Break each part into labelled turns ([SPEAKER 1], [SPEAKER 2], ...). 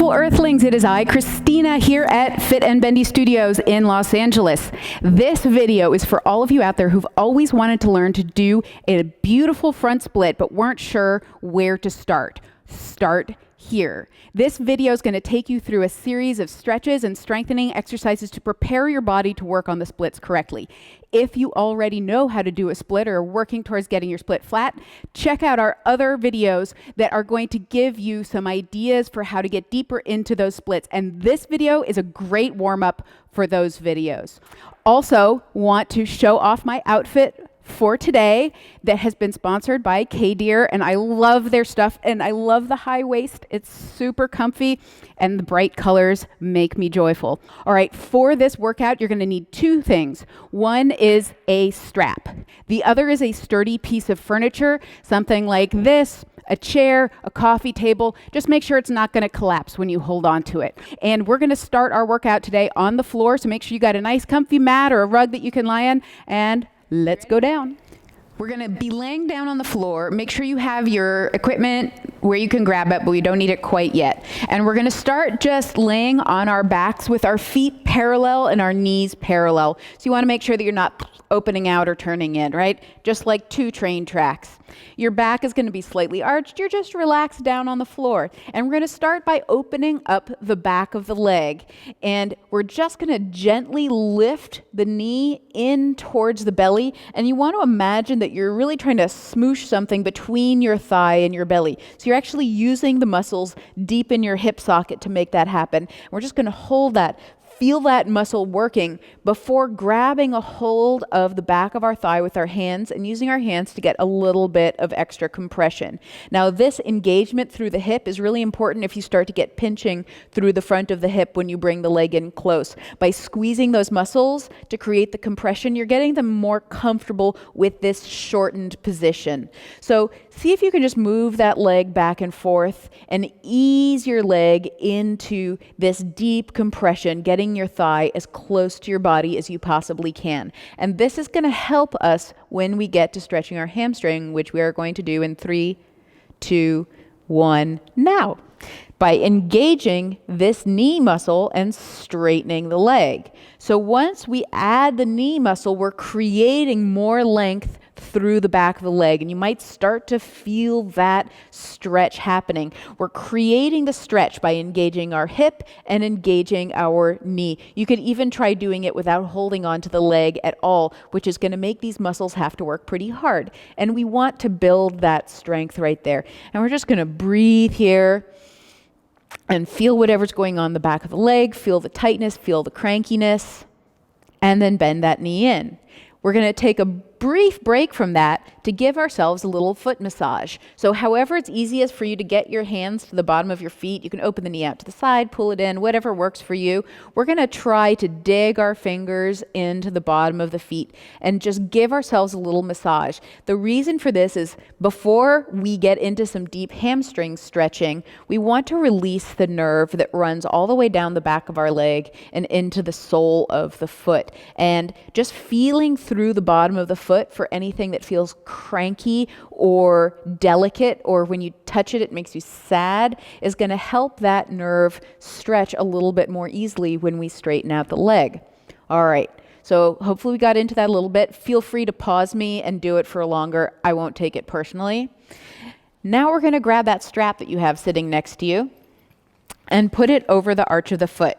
[SPEAKER 1] beautiful Earthlings. It is I, Christina, here at Fit and Bendy Studios in Los Angeles. This video is for all of you out there who've always wanted to learn to do a beautiful front split but weren't sure where to start. Start here. This video is going to take you through a series of stretches and strengthening exercises to prepare your body to work on the splits correctly. If you already know how to do a split or are working towards getting your split flat, check out our other videos that are going to give you some ideas for how to get deeper into those splits. And this video is a great warm-up for those videos. Also, want to show off my outfit for today that has been sponsored by K-Deer, and I love their stuff, and I love the high waist. It's super comfy, and the bright colors make me joyful. All right, for this workout, you're gonna need two things. One is a strap. The other is a sturdy piece of furniture, something like this, a chair, a coffee table. Just make sure it's not gonna collapse when you hold on to it. And we're gonna start our workout today on the floor, so make sure you got a nice comfy mat or a rug that you can lie on, and let's go down. We're gonna be laying down on the floor. Make sure you have your equipment where you can grab it, but we don't need it quite yet. And we're gonna start just laying on our backs with our feet parallel and our knees parallel. So you wanna make sure that you're not opening out or turning in, right? Just like two train tracks. Your back is gonna be slightly arched. You're just relaxed down on the floor. And we're gonna start by opening up the back of the leg. And we're just gonna gently lift the knee in towards the belly. And you wanna imagine that you're really trying to smoosh something between your thigh and your belly. So you're actually using the muscles deep in your hip socket to make that happen. We're just gonna hold that. Feel that muscle working before grabbing a hold of the back of our thigh with our hands and using our hands to get a little bit of extra compression. Now, this engagement through the hip is really important if you start to get pinching through the front of the hip when you bring the leg in close. By squeezing those muscles to create the compression, you're getting them more comfortable with this shortened position. So see if you can just move that leg back and forth and ease your leg into this deep compression, getting your thigh as close to your body as you possibly can. And this is going to help us when we get to stretching our hamstring, which we are going to do in 3, 2, 1, now. By engaging this knee muscle and straightening the leg. So once we add the knee muscle, we're creating more length through the back of the leg, and you might start to feel that stretch happening. We're creating the stretch by engaging our hip and engaging our knee. You could even try doing it without holding on to the leg at all, which is going to make these muscles have to work pretty hard. And we want to build that strength right there. And we're just going to breathe here and feel whatever's going on in the back of the leg, feel the tightness, feel the crankiness, and then bend that knee in. We're going to take a brief break from that to give ourselves a little foot massage. So however it's easiest for you to get your hands to the bottom of your feet, you can open the knee out to the side, pull it in, whatever works for you. We're going to try to dig our fingers into the bottom of the feet and just give ourselves a little massage. The reason for this is before we get into some deep hamstring stretching, we want to release the nerve that runs all the way down the back of our leg and into the sole of the foot. And just feeling through the bottom of the foot for anything that feels cranky or delicate, or when you touch it, it makes you sad, is going to help that nerve stretch a little bit more easily when we straighten out the leg. All right. So hopefully we got into that a little bit. Feel free to pause me and do it for longer. I won't take it personally. Now we're going to grab that strap that you have sitting next to you and put it over the arch of the foot.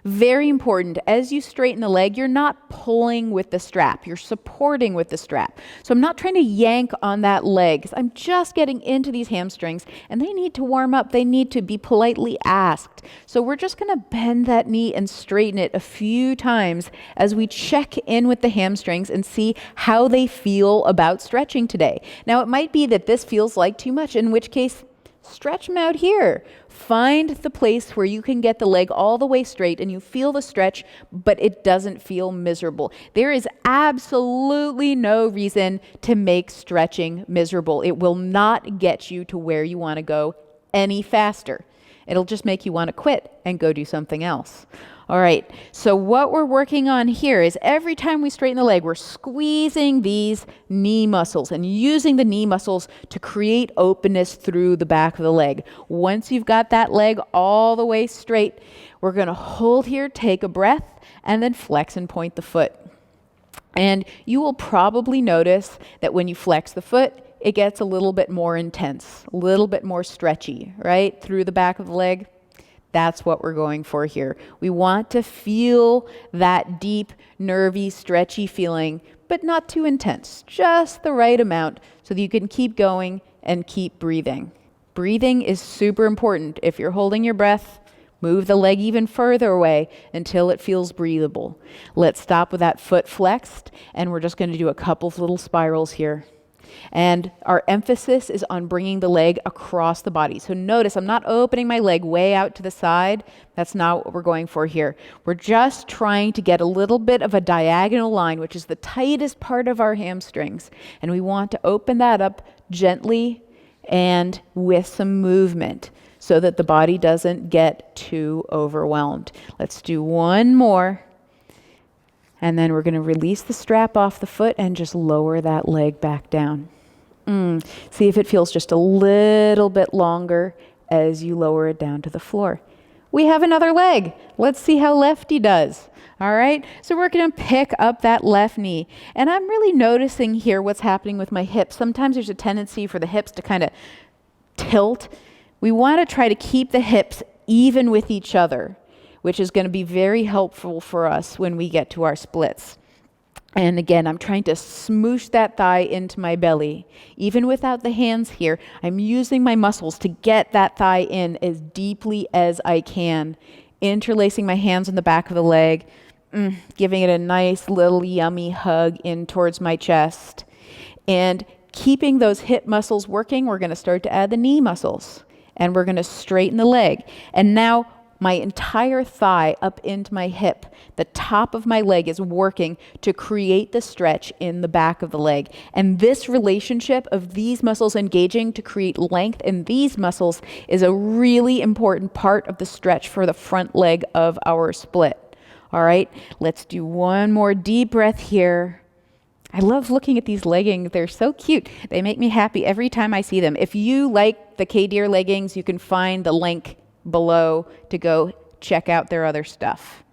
[SPEAKER 1] Very important, as you straighten the leg, you're not pulling with the strap, you're supporting with the strap. So I'm not trying to yank on that leg. I'm just getting into these hamstrings, and they need to warm up. They need to be politely asked. So we're just going to bend that knee and straighten it a few times as we check in with the hamstrings and see how they feel about stretching today. Now, it might be that this feels like too much, in which case, stretch them out here. Find the place where you can get the leg all the way straight and you feel the stretch, but it doesn't feel miserable. There is absolutely no reason to make stretching miserable. It will not get you to where you want to go any faster. It'll just make you want to quit and go do something else. All right, so what we're working on here is every time we straighten the leg, we're squeezing these knee muscles and using the knee muscles to create openness through the back of the leg. Once you've got that leg all the way straight, we're going to hold here, take a breath, and then flex and point the foot. And you will probably notice that when you flex the foot, it gets a little bit more intense, a little bit more stretchy, right? Through the back of the leg. That's what we're going for here. We want to feel that deep, nervy, stretchy feeling, but not too intense, just the right amount so that you can keep going and keep breathing. Breathing is super important. If you're holding your breath, move the leg even further away until it feels breathable. Let's stop with that foot flexed, and we're just going to do a couple of little spirals here. And our emphasis is on bringing the leg across the body. So notice I'm not opening my leg way out to the side. That's not what we're going for here. We're just trying to get a little bit of a diagonal line, which is the tightest part of our hamstrings. And we want to open that up gently and with some movement so that the body doesn't get too overwhelmed. Let's do one more. And then we're going to release the strap off the foot and just lower that leg back down. See if it feels just a little bit longer as you lower it down to the floor. We have another leg. Let's see how lefty does. All right, so we're going to pick up that left knee. And I'm really noticing here what's happening with my hips. Sometimes there's a tendency for the hips to kind of tilt. We want to try to keep the hips even with each other, which is going to be very helpful for us when we get to our splits. And again, I'm trying to smoosh that thigh into my belly. Even without the hands here, I'm using my muscles to get that thigh in as deeply as I can. Interlacing my hands on the back of the leg, giving it a nice little yummy hug in towards my chest. And keeping those hip muscles working, we're going to start to add the knee muscles. And we're going to straighten the leg. And now my entire thigh up into my hip, the top of my leg is working to create the stretch in the back of the leg. And this relationship of these muscles engaging to create length in these muscles is a really important part of the stretch for the front leg of our split. All right, let's do one more deep breath here. I love looking at these leggings. They're so cute. They make me happy every time I see them. If you like the K-Deer leggings, you can find the link below to go check out their other stuff.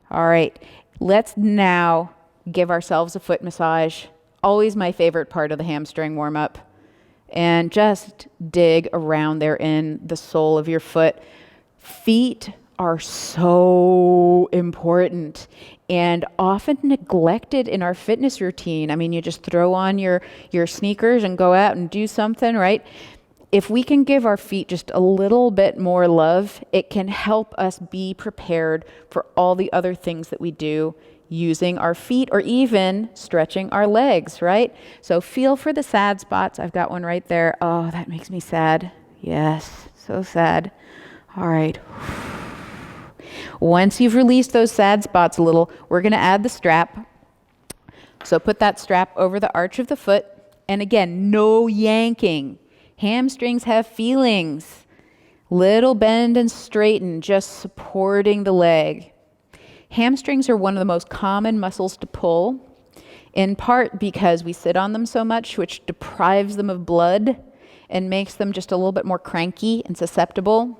[SPEAKER 1] All right, let's now give ourselves a foot massage. Always my favorite part of the hamstring warm-up. And just dig around there in the sole of your foot. Feet are so important and often neglected in our fitness routine. I mean, you just throw on your sneakers and go out and do something, right? If we can give our feet just a little bit more love, it can help us be prepared for all the other things that we do using our feet or even stretching our legs, right? So feel for the sad spots. I've got one right there. Oh, that makes me sad. Yes, so sad. All right. Once you've released those sad spots a little, we're going to add the strap. So put that strap over the arch of the foot. And again, no yanking. Hamstrings have feelings. Little bend and straighten, just supporting the leg. Hamstrings are one of the most common muscles to pull, in part because we sit on them so much, which deprives them of blood and makes them just a little bit more cranky and susceptible.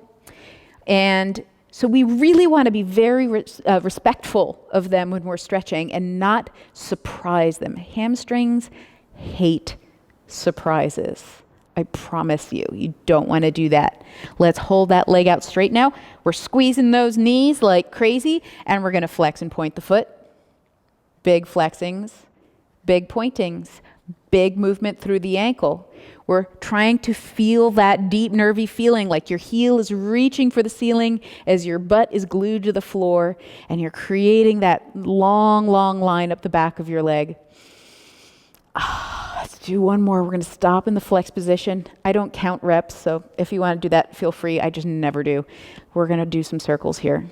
[SPEAKER 1] And so we really want to be very respectful of them when we're stretching and not surprise them. Hamstrings hate surprises. I promise you, you don't want to do that. Let's hold that leg out straight now. We're squeezing those knees like crazy, and we're going to flex and point the foot. Big flexings, big pointings, big movement through the ankle. We're trying to feel that deep nervy feeling like your heel is reaching for the ceiling as your butt is glued to the floor, and you're creating that long, long line up the back of your leg. Let's do one more. We're going to stop in the flex position. I don't count reps, so if you want to do that, feel free. I just never do. We're going to do some circles here.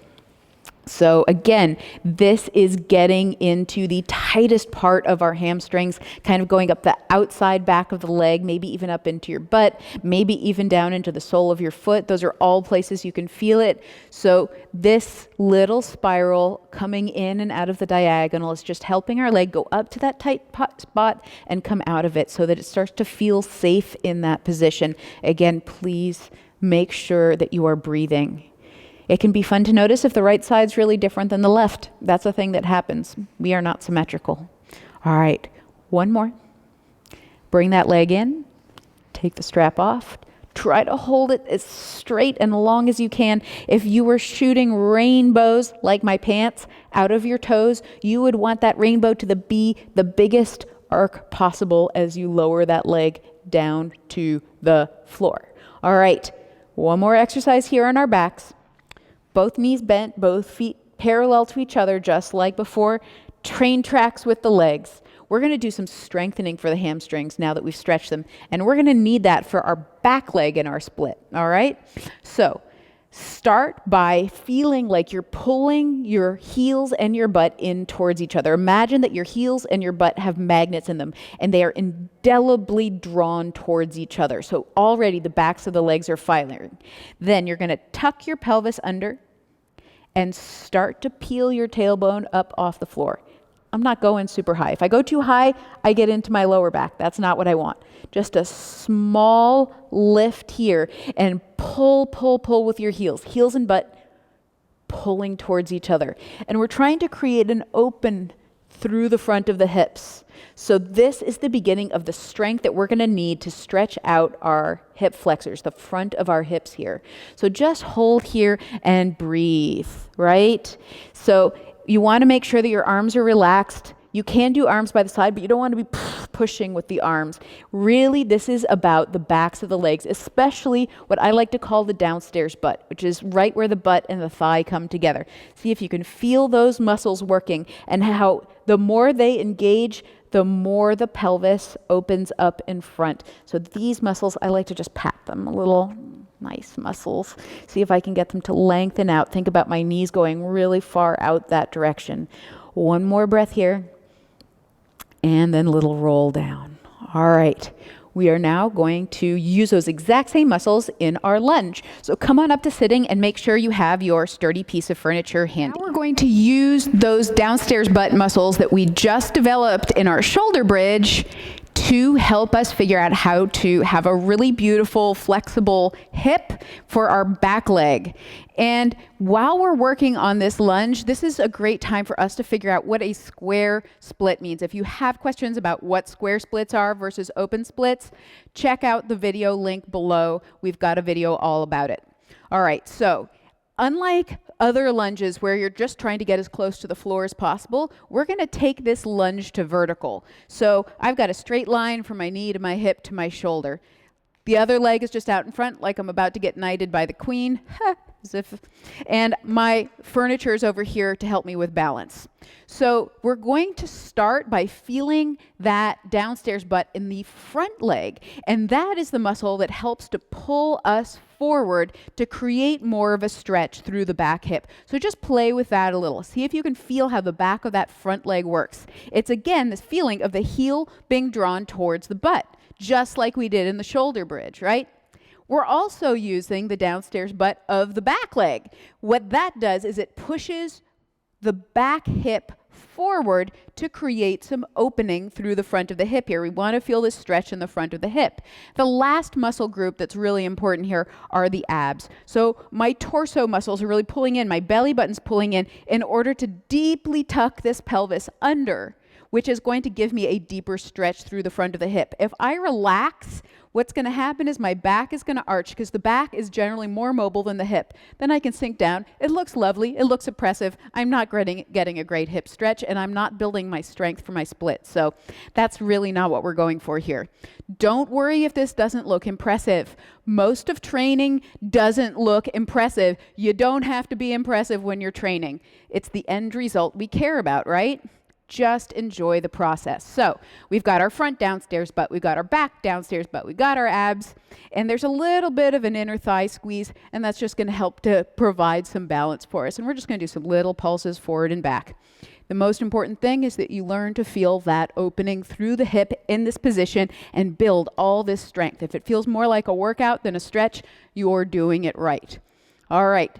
[SPEAKER 1] So again, this is getting into the tightest part of our hamstrings, kind of going up the outside back of the leg, maybe even up into your butt, maybe even down into the sole of your foot. Those are all places you can feel it. So this little spiral coming in and out of the diagonal is just helping our leg go up to that tight spot and come out of it so that it starts to feel safe in that position. Again, please make sure that you are breathing. It can be fun to notice if the right side's really different than the left. That's a thing that happens. We are not symmetrical. All right, one more. Bring that leg in, take the strap off. Try to hold it as straight and long as you can. If you were shooting rainbows like my pants out of your toes, you would want that rainbow to be the biggest arc possible as you lower that leg down to the floor. All right, one more exercise here on our backs. Both knees bent, both feet parallel to each other, just like before. Train tracks with the legs. We're going to do some strengthening for the hamstrings now that we've stretched them, and we're going to need that for our back leg in our split, all right? So start by feeling like you're pulling your heels and your butt in towards each other. Imagine that your heels and your butt have magnets in them, and they are indelibly drawn towards each other. So already the backs of the legs are firing. Then you're going to tuck your pelvis under and start to peel your tailbone up off the floor. I'm not going super high. If I go too high, I get into my lower back. That's not what I want. Just a small lift here and pull, pull, pull with your heels. Heels and butt pulling towards each other. And we're trying to create an open through the front of the hips. So this is the beginning of the strength that we're going to need to stretch out our hip flexors, the front of our hips here. So just hold here and breathe, right? So you want to make sure that your arms are relaxed. You can do arms by the side, but you don't want to be pushing with the arms. Really, this is about the backs of the legs, especially what I like to call the downstairs butt, which is right where the butt and the thigh come together. See if you can feel those muscles working and how the more they engage, the more the pelvis opens up in front. So these muscles, I like to just pat them a little. Nice muscles. See if I can get them to lengthen out. Think about my knees going really far out that direction. One more breath here. And then a little roll down. All right. We are now going to use those exact same muscles in our lunge. So come on up to sitting and make sure you have your sturdy piece of furniture handy. Now we're going to use those downstairs butt muscles that we just developed in our shoulder bridge to help us figure out how to have a really beautiful, flexible hip for our back leg. And while we're working on this lunge, this is a great time for us to figure out what a square split means. If you have questions about what square splits are versus open splits, check out the video link below. We've got a video all about it. All right, so unlike other lunges where you're just trying to get as close to the floor as possible, we're going to take this lunge to vertical. So I've got a straight line from my knee to my hip to my shoulder. The other leg is just out in front like I'm about to get knighted by the queen. And my furniture is over here to help me with balance. So we're going to start by feeling that downstairs butt in the front leg. And that is the muscle that helps to pull us forward to create more of a stretch through the back hip. So just play with that a little. See if you can feel how the back of that front leg works. It's again this feeling of the heel being drawn towards the butt, just like we did in the shoulder bridge, right? We're also using the downstairs butt of the back leg. What that does is it pushes the back hip forward to create some opening through the front of the hip here. We want to feel this stretch in the front of the hip. The last muscle group that's really important here are the abs. So my torso muscles are really pulling in, my belly button's pulling in order to deeply tuck this pelvis under, which is going to give me a deeper stretch through the front of the hip. If I relax, what's going to happen is my back is going to arch because the back is generally more mobile than the hip. Then I can sink down. It looks lovely. It looks oppressive. I'm not getting a great hip stretch, and I'm not building my strength for my split. So that's really not what we're going for here. Don't worry if this doesn't look impressive. Most of training doesn't look impressive. You don't have to be impressive when you're training. It's the end result we care about, right? Just enjoy the process. So we've got our front downstairs butt, we've got our back downstairs butt, we've got our abs, and there's a little bit of an inner thigh squeeze, and that's just going to help to provide some balance for us. And we're just going to do some little pulses forward and back. The most important thing is that you learn to feel that opening through the hip in this position and build all this strength. If it feels more like a workout than a stretch, you're doing it right. All right.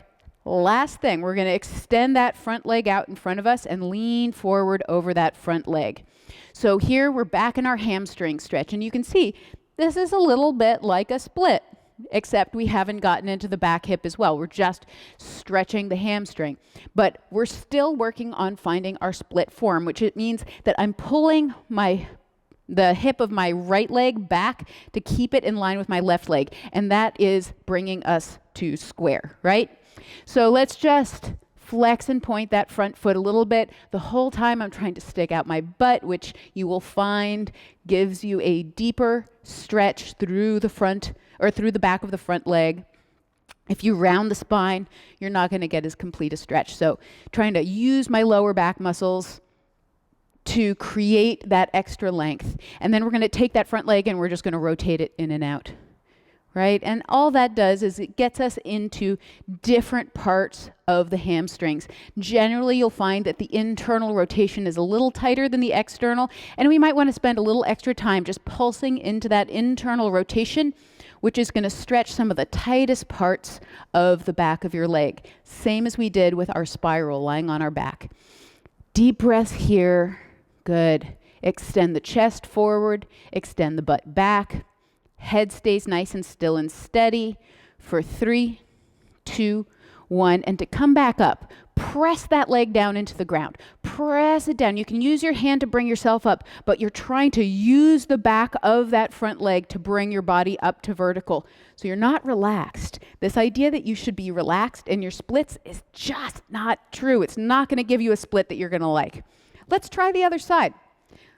[SPEAKER 1] Last thing, we're going to extend that front leg out in front of us and lean forward over that front leg. So here we're back in our hamstring stretch, and you can see this is a little bit like a split, except we haven't gotten into the back hip as well. We're just stretching the hamstring. But we're still working on finding our split form, which it means that I'm pulling the hip of my right leg back to keep it in line with my left leg, and that is bringing us to square, right? So let's just flex and point that front foot a little bit. The whole time I'm trying to stick out my butt, which you will find gives you a deeper stretch through the front or through the back of the front leg. If you round the spine, you're not going to get as complete a stretch. So trying to use my lower back muscles to create that extra length. And then we're going to take that front leg and we're just going to rotate it in and out. Right? And all that does is it gets us into different parts of the hamstrings. Generally, you'll find that the internal rotation is a little tighter than the external, and we might want to spend a little extra time just pulsing into that internal rotation, which is going to stretch some of the tightest parts of the back of your leg. Same as we did with our spiral lying on our back. Deep breaths here. Good. Extend the chest forward, extend the butt back. Head stays nice and still and steady for 3, 2, 1. And to come back up, press that leg down into the ground. Press it down. You can use your hand to bring yourself up, but you're trying to use the back of that front leg to bring your body up to vertical. So you're not relaxed. This idea that you should be relaxed in your splits is just not true. It's not going to give you a split that you're going to like. Let's try the other side.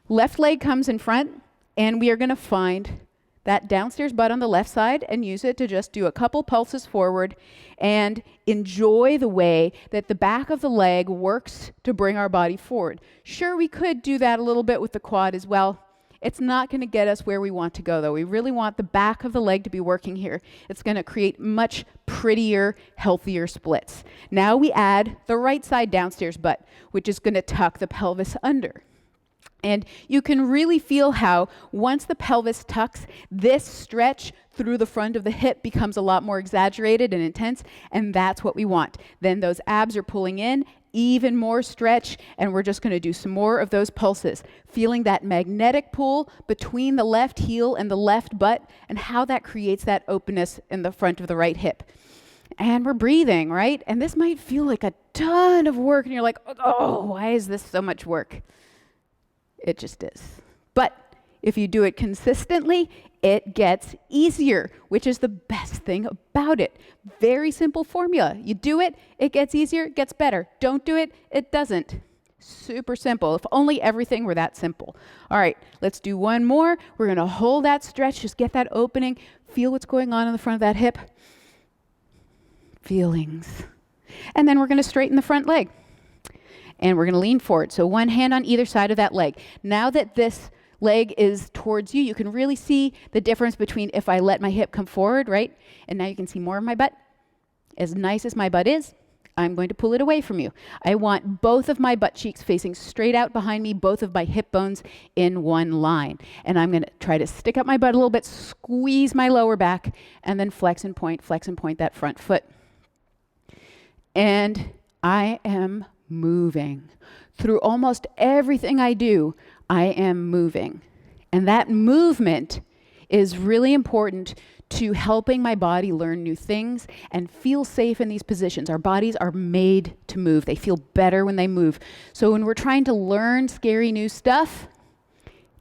[SPEAKER 1] Left leg comes in front, and we are going to find that downstairs butt on the left side and use it to just do a couple pulses forward and enjoy the way that the back of the leg works to bring our body forward. Sure, we could do that a little bit with the quad as well. It's not going to get us where we want to go, though. We really want the back of the leg to be working here. It's going to create much prettier, healthier splits. Now we add the right side downstairs butt, which is going to tuck the pelvis under. And you can really feel how once the pelvis tucks, this stretch through the front of the hip becomes a lot more exaggerated and intense, and that's what we want. Then those abs are pulling in, even more stretch, and we're just going to do some more of those pulses, feeling that magnetic pull between the left heel and the left butt and how that creates that openness in the front of the right hip. And we're breathing, right? And this might feel like a ton of work, and you're like, oh, why is this so much work? It just is. But if you do it consistently, it gets easier, which is the best thing about it. Very simple formula. You do it, it gets easier, it gets better. Don't do it, it doesn't. Super simple. If only everything were that simple. All right, let's do one more. We're going to hold that stretch, just get that opening, feel what's going on in the front of that hip. Feelings. And then we're going to straighten the front leg. And we're going to lean forward. So one hand on either side of that leg. Now that this leg is towards you, you can really see the difference between if I let my hip come forward, right? And now you can see more of my butt. As nice as my butt is, I'm going to pull it away from you. I want both of my butt cheeks facing straight out behind me, both of my hip bones in one line. And I'm going to try to stick up my butt a little bit, squeeze my lower back, and then flex and point that front foot. And I am moving. Through almost everything I do, I am moving. And that movement is really important to helping my body learn new things and feel safe in these positions. Our bodies are made to move. They feel better when they move. So when we're trying to learn scary new stuff,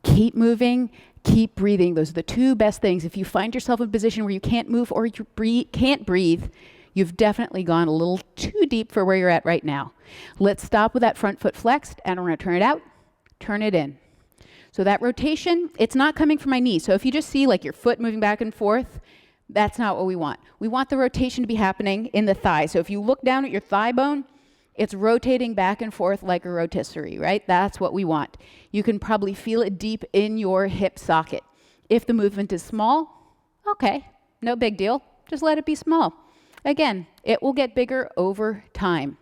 [SPEAKER 1] keep moving, keep breathing. Those are the two best things. If you find yourself in a position where you can't move or you can't breathe, you've definitely gone a little too deep for where you're at right now. Let's stop with that front foot flexed, and we're going to turn it out, turn it in. So that rotation, it's not coming from my knee. So if you just see like your foot moving back and forth, that's not what we want. We want the rotation to be happening in the thigh. So if you look down at your thigh bone, It's rotating back and forth like a rotisserie, right? That's what we want. You can probably feel it deep in your hip socket. If the movement is small, okay, no big deal. Just let it be small. Again, it will get bigger over time.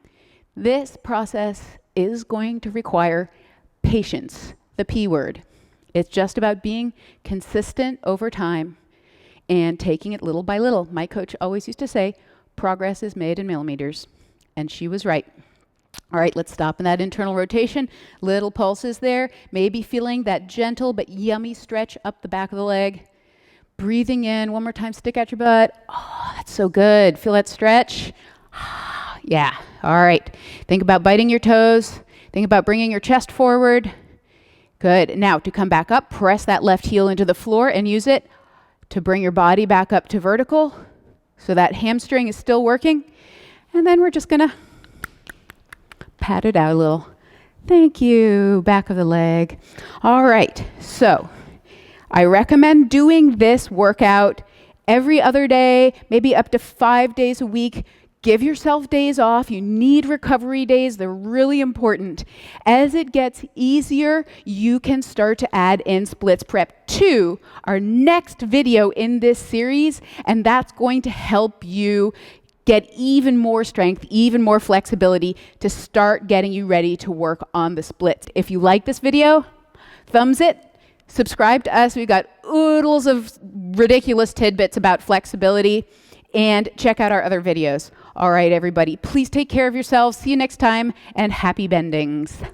[SPEAKER 1] This process is going to require patience, the P word. It's just about being consistent over time and taking it little by little. My coach always used to say, progress is made in millimeters. And she was right. All right, let's stop in that internal rotation. Little pulses there. Maybe feeling that gentle but yummy stretch up the back of the leg. Breathing in. One more time, stick out your butt. Oh, that's so good. Feel that stretch? Yeah. All right. Think about biting your toes. Think about bringing your chest forward. Good. Now, to come back up, press that left heel into the floor and use it to bring your body back up to vertical. So that hamstring is still working. And then we're just going to pat it out a little. Thank you. Back of the leg. All right. So I recommend doing this workout every other day, maybe up to 5 days a week. Give yourself days off. You need recovery days. They're really important. As it gets easier, you can start to add in splits prep to our next video in this series, and that's going to help you get even more strength, even more flexibility to start getting you ready to work on the splits. If you like this video, thumbs it. Subscribe to us. We've got oodles of ridiculous tidbits about flexibility. And check out our other videos. All right, everybody, please take care of yourselves. See you next time, and happy bendings.